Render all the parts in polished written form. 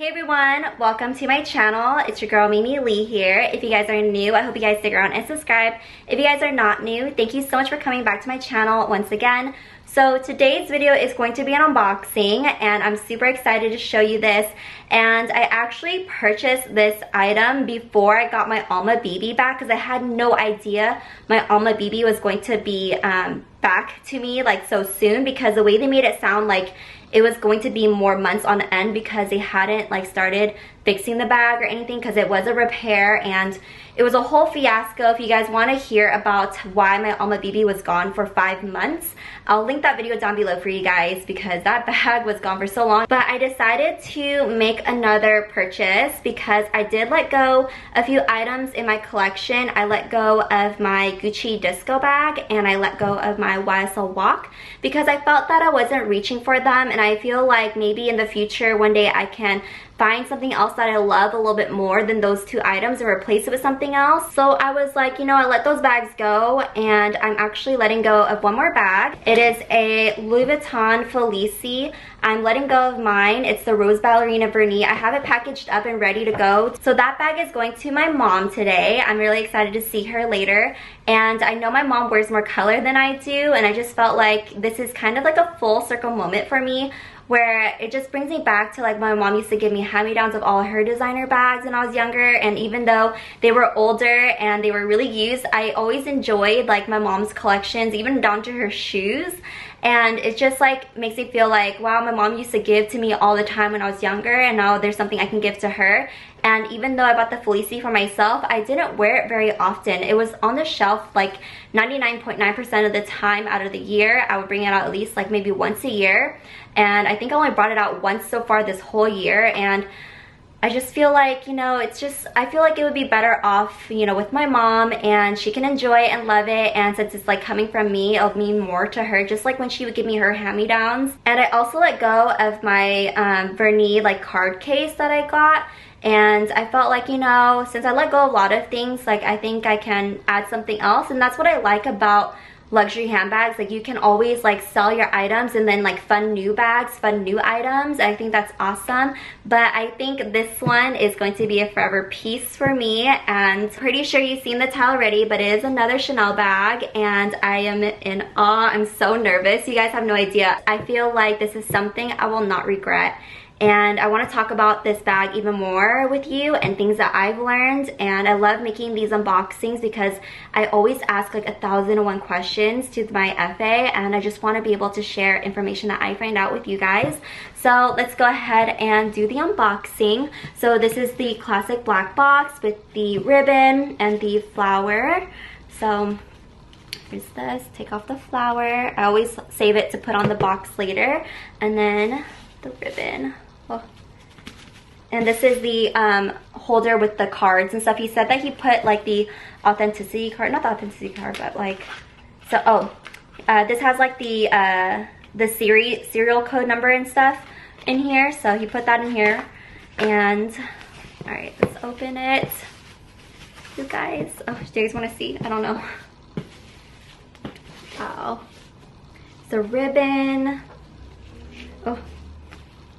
Hey everyone, welcome to my channel. It's your girl Mimi Lee here. If you guys are new, I hope you guys stick around and subscribe. If you guys are not new, thank you so much for coming back to my channel once again. So today's video is going to be an unboxing and I'm super excited to show you this. And I actually purchased this item before I got my Alma BB back because I had no idea my Alma BB was going to be back to me like so soon, because the way they made it sound like it was going to be more months on end because they hadn't like started fixing the bag or anything, because it was a repair and it was a whole fiasco. If you guys want to hear about why my Alma BB was gone for 5 months, I'll link that video down below for you guys because that bag was gone for so long. But I decided to make another purchase because I did let go a few items in my collection. I let go of my Gucci disco bag and I let go of my YSL walk because I felt that I wasn't reaching for them, and I feel like maybe in the future one day I can find something else that I love a little bit more than those 2 items and replace it with something else. So I was like, you know, I let those bags go and I'm actually letting go of one more bag. It is a Louis Vuitton Felicie. I'm letting go of mine. It's the Rose Ballerina Vernis. I have it packaged up and ready to go. So that bag is going to my mom today. I'm really excited to see her later. And I know my mom wears more color than I do, and I just felt like this is kind of like a full circle moment for me, where it just brings me back to like my mom used to give me hand-me-downs of all her designer bags when I was younger. And even though they were older and they were really used, I always enjoyed like my mom's collections, even down to her shoes. And it just like makes me feel like, wow, my mom used to give to me all the time when I was younger, and now there's something I can give to her. And even though I bought the Felicie for myself, I didn't wear it very often. It was on the shelf like 99.9% of the time out of the year. I would bring it out at least like maybe once a year. And I think I only brought it out once so far this whole year. And I just feel like, you know, it's just, I feel like it would be better off, you know, with my mom, and she can enjoy it and love it. And since it's like coming from me, it'll mean more to her, just like when she would give me her hand-me-downs. And I also let go of my Vernis like card case that I got. And I felt like, you know, since I let go of a lot of things, like I think I can add something else. And that's what I like about luxury handbags. Like you can always like sell your items and then like fund new bags, fund new items. I think that's awesome. But I think this one is going to be a forever piece for me, and pretty sure you've seen the tile already, but it is another Chanel bag and I am in awe. I'm so nervous. You guys have no idea. I feel like this is something I will not regret. And I want to talk about this bag even more with you and things that I've learned. And I love making these unboxings because I always ask like 1,001 questions to my FA, and I just want to be able to share information that I find out with you guys. So let's go ahead and do the unboxing. So this is the classic black box with the ribbon and the flower. So here's this. Take off the flower. I always save it to put on the box later. And then the ribbon. Oh. And this is the holder with the cards and stuff. He said that he put like the authenticity card, not the authenticity card, but like, so this has like the serial code number and stuff in here, so he put that in here. And all right, let's open it, you guys. Oh, do you guys want to see? I don't know. Wow, it's a ribbon. Oh,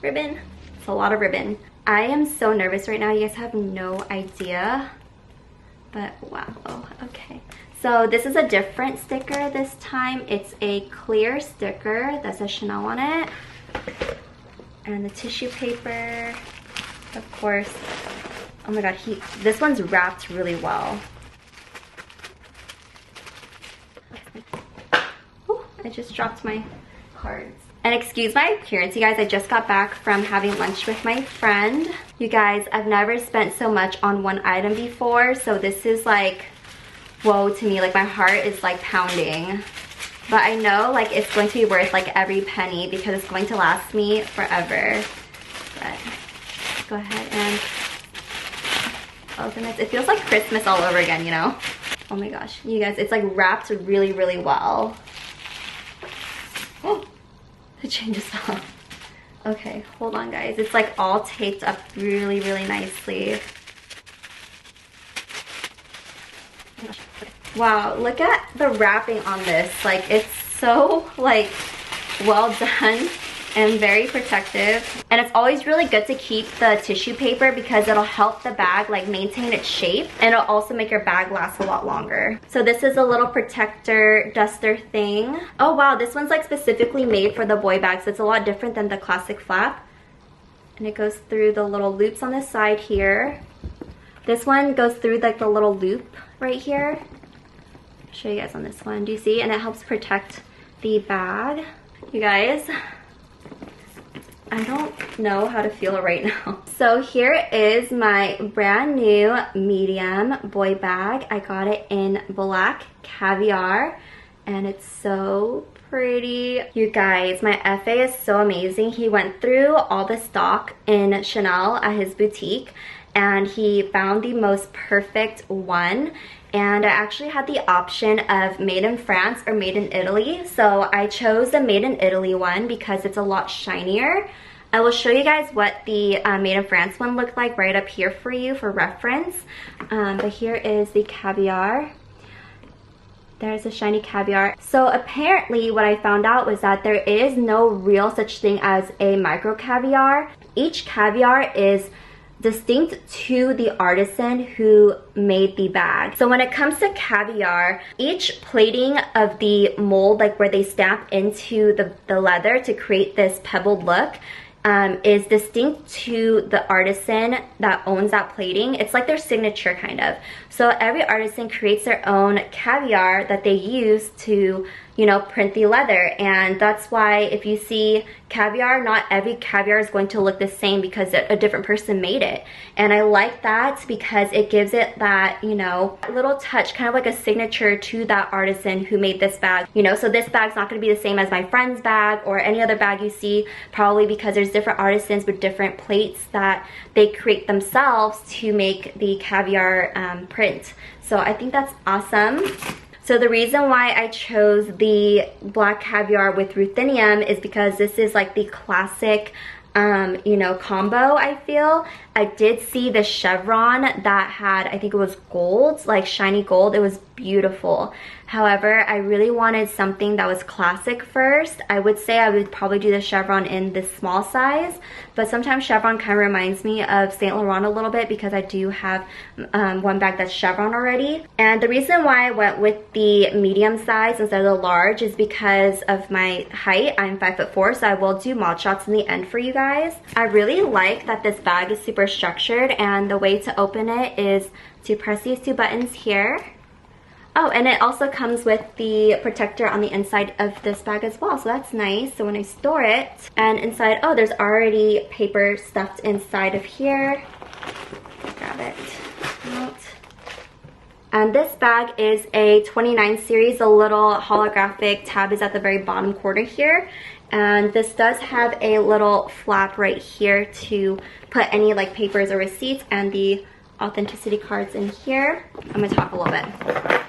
ribbon. It's a lot of ribbon. I am so nervous right now. You guys have no idea. But wow. Oh, okay. So this is a different sticker this time. It's a clear sticker that says Chanel on it. And the tissue paper, of course. Oh my god, this one's wrapped really well. Ooh, I just dropped my cards. And excuse my appearance, you guys, I just got back from having lunch with my friend. You guys, I've never spent so much on one item before, so this is like, whoa to me. Like my heart is like pounding. But I know like it's going to be worth like every penny because it's going to last me forever. But go ahead and open it. It feels like Christmas all over again, you know? Oh my gosh, you guys, it's like wrapped really, really well. Oh. The chain just fell. Okay, hold on guys. It's like all taped up really, really nicely. Wow, look at the wrapping on this. Like, it's so like well done. and very protective. And it's always really good to keep the tissue paper because it'll help the bag like maintain its shape, and it'll also make your bag last a lot longer. So this is a little protector duster thing. Oh wow, this one's like specifically made for the boy bag, so it's a lot different than the classic flap. And it goes through the little loops on the side here. This one goes through like the little loop right here. I'll show you guys on this one. Do you see? And it helps protect the bag. You guys, I don't know how to feel it right now. So here is my brand new medium boy bag. I got it in black caviar, and it's so pretty. You guys, my FA is so amazing. He went through all the stock in Chanel at his boutique, and he found the most perfect one. And I actually had the option of made in France or made in Italy. So I chose the made in Italy one because it's a lot shinier. I will show you guys what the made in France one looked like right up here for you for reference. But here is the caviar. There's a shiny caviar. So apparently what I found out was that there is no real such thing as a micro caviar. Each caviar is distinct to the artisan who made the bag. So when it comes to caviar, each plating of the mold, like where they stamp into the leather to create this pebbled look, is distinct to the artisan that owns that plating. It's like their signature kind of. So every artisan creates their own caviar that they use to, you know, print the leather. And that's why if you see caviar, not every caviar is going to look the same because a different person made it. And I like that because it gives it that, you know, little touch, kind of like a signature to that artisan who made this bag. You know, so this bag's not going to be the same as my friend's bag or any other bag you see, probably because there's different artisans with different plates that they create themselves to make the caviar print. So I think that's awesome. So the reason why I chose the black caviar with ruthenium is because this is like the classic, you know, combo, I feel. I did see the chevron that had, I think it was gold, like shiny gold. It was beautiful. However, I really wanted something that was classic first. I would say I would probably do the chevron in this small size, but sometimes chevron kind of reminds me of Saint Laurent a little bit because I do have one bag that's chevron already. And the reason why I went with the medium size instead of the large is because of my height. I'm 5'4", so I will do mod shots in the end for you guys. I really like that this bag is super structured, and the way to open it is to press these two buttons here. Oh, and it also comes with the protector on the inside of this bag as well, so that's nice. So when I store it, and inside, oh, there's already paper stuffed inside of here. Grab it out. And this bag is a 29 series. The little holographic tab is at the very bottom corner here. And this does have a little flap right here to put any like papers or receipts and the authenticity cards in here. I'm gonna talk a little bit.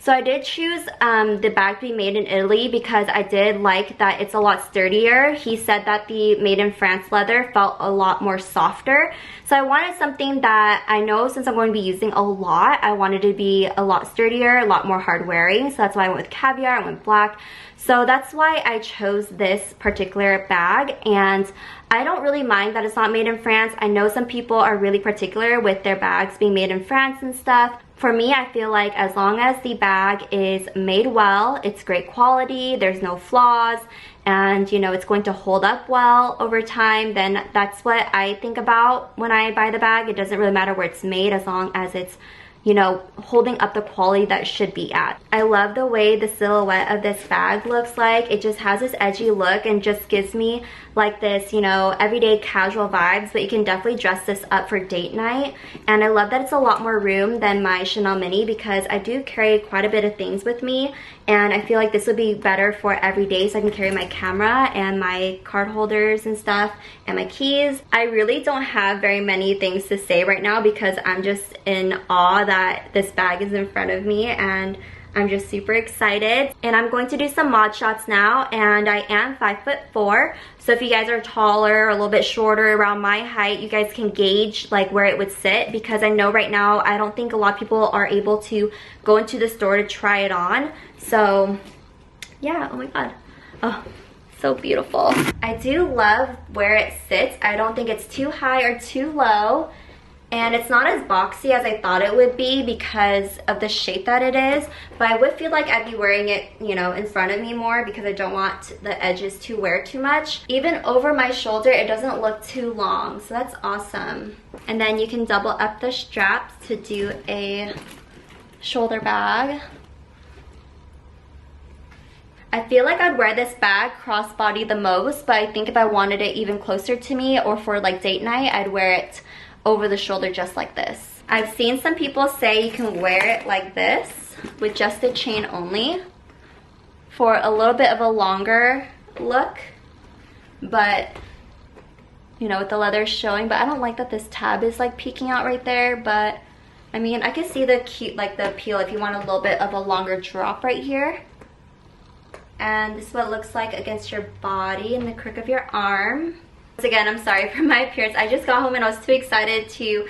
So I did choose the bag to be made in Italy because I did like that it's a lot sturdier. He said that the made in France leather felt a lot more softer. So I wanted something that I know since I'm going to be using a lot, I wanted to be a lot sturdier, a lot more hard wearing. So that's why I went with caviar, I went black. So that's why I chose this particular bag, and I don't really mind that it's not made in France. I know some people are really particular with their bags being made in France and stuff. For me, I feel like as long as the bag is made well, it's great quality, there's no flaws, and you know, it's going to hold up well over time, then that's what I think about when I buy the bag. It doesn't really matter where it's made as long as it's, you know, holding up the quality that it should be at. I love the way the silhouette of this bag looks like. It just has this edgy look and just gives me like this, you know, everyday casual vibes, but you can definitely dress this up for date night. And I love that it's a lot more room than my Chanel Mini because I do carry quite a bit of things with me, and I feel like this would be better for every day, so I can carry my camera and my card holders and stuff and my keys. I really don't have very many things to say right now because I'm just in awe that this bag is in front of me, and I'm just super excited. And I'm going to do some mod shots now, and I am 5'4", so if you guys are taller or a little bit shorter around my height, you guys can gauge like where it would sit, because I know right now I don't think a lot of people are able to go into the store to try it on. So yeah, oh my god, oh, So beautiful. I do love where it sits. I don't think it's too high or too low. And it's not as boxy as I thought it would be because of the shape that it is. But I would feel like I'd be wearing it, you know, in front of me more because I don't want the edges to wear too much. Even over my shoulder, it doesn't look too long. So that's awesome. And then you can double up the straps to do a shoulder bag. I feel like I'd wear this bag crossbody the most, but I think if I wanted it even closer to me or for like date night, I'd wear it over the shoulder just like this. I've seen some people say you can wear it like this with just the chain only for a little bit of a longer look, but you know, with the leather showing. But I don't like that this tab is like peeking out right there, but I mean, I can see the cute, like the appeal if you want a little bit of a longer drop right here. And this is what it looks like against your body and the crook of your arm. Once again, I'm sorry for my appearance. I just got home and I was too excited to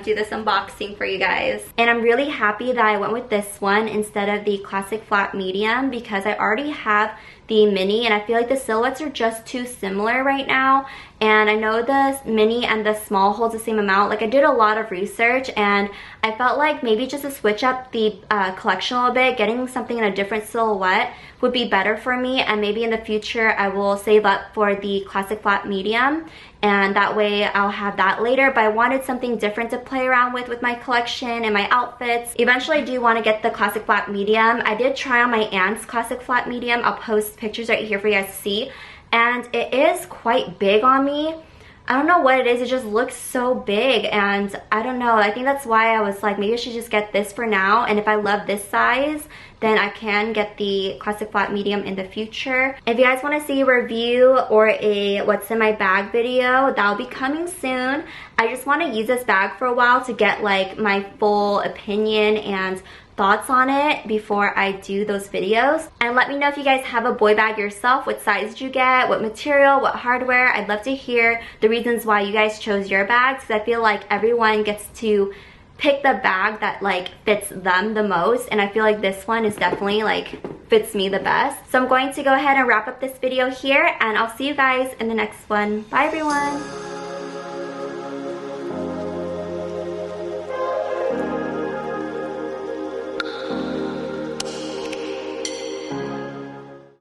do this unboxing for you guys. And I'm really happy that I went with this one instead of the classic flat medium because I already have the mini and I feel like the silhouettes are just too similar right now. And I know the mini and the small holds the same amount. Like I did a lot of research and I felt like maybe just to switch up the collection a little bit, getting something in a different silhouette would be better for me. And maybe in the future I will save up for the classic flat medium and that way I'll have that later. But I wanted something different to play around with my collection and my outfits. Eventually I do want to get the classic flat medium. I did try on my aunt's classic flat medium. I'll post pictures right here for you guys to see. And it is quite big on me. I don't know what it is, it just looks so big and I don't know. I think that's why I was like, maybe I should just get this for now, and if I love this size, then I can get the classic flat medium in the future. If you guys want to see a review or a what's in my bag video, that'll be coming soon. I just want to use this bag for a while to get like my full opinion and thoughts on it before I do those videos. And let me know if you guys have a boy bag yourself. What size did you get? What material? What hardware? I'd love to hear the reasons why you guys chose your bags because I feel like everyone gets to pick the bag that like fits them the most, and I feel like this one is definitely like fits me the best. So I'm going to go ahead and wrap up this video here and I'll see you guys in the next one. Bye everyone.